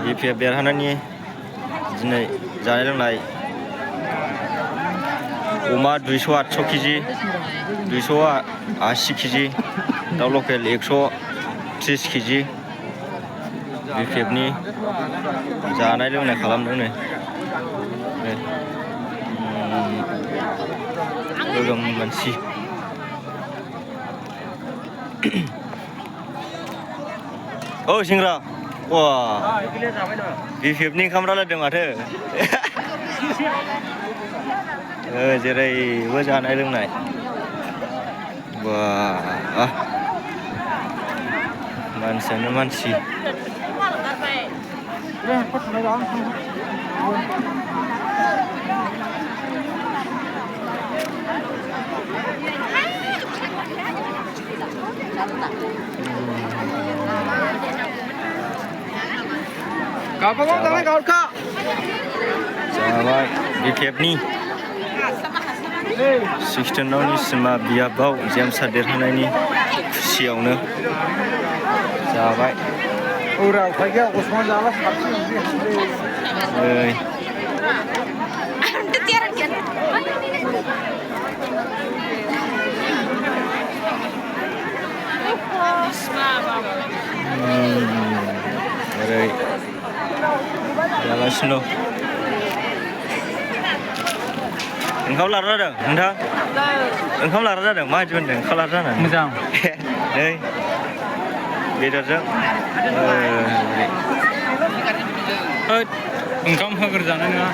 BPF देरहानायनि दिनै जानाय लोंनाय अमा 208 केजि 280 केजि दाउ लकेल 130 केजि BPFनि जानाय लोंनाय खालामदों नै गोगोम मानसि औ सेंग्रा वा BPFनि ओंखाम रानलायदों माथो जेरैबो जानाय लोंनाय बा मानसियानो मानसि जाबाय BPFनि 16 राउन्डनि सिमा बियाबाव जेम्सआ देरहानायनि खुसियावनो जाबाय ओरै जागासिनो दं ओंखाम लारा जादों नोंथां ओंखाम लारा जादों माबायदि मोनदों ओंखाम लारा जानानै मोजां नै बेदरजों ओंखाम होग्रोजानाय नङा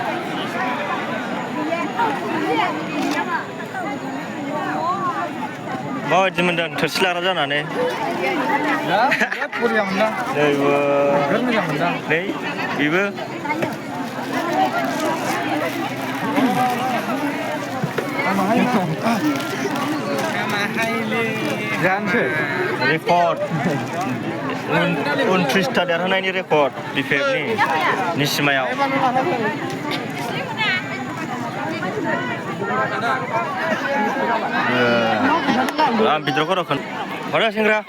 माबायदि मोनदों थोरसि लारा जानानै नै बेबो रेकर्ड 29टा देरहानायनि रेकर्ड BPFनि निसिमायाव आं बिद्रखौ रखन हरा सेंग्रा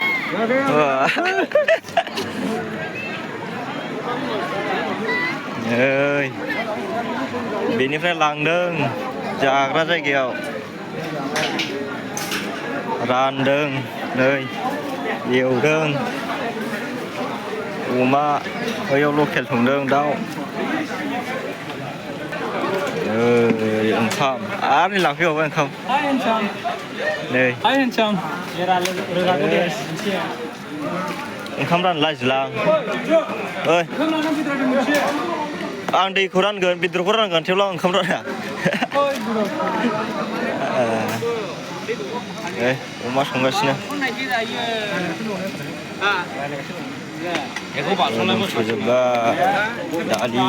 बेनिफ्राय लांदों जाग्रा जायगायाव रानदों नै एवदों अमा बैयाव लकेल संदों दाउ ओंखाम आरो नै लांफैबावबाय ओंखाम नै ओंखाम राननो लाजिला ओइ आं दैखौ रानगोन बेदरखौ रानगोन थेवब्लाबो ओंखाम राना अमा संगासिनो संजोब्बाय दालि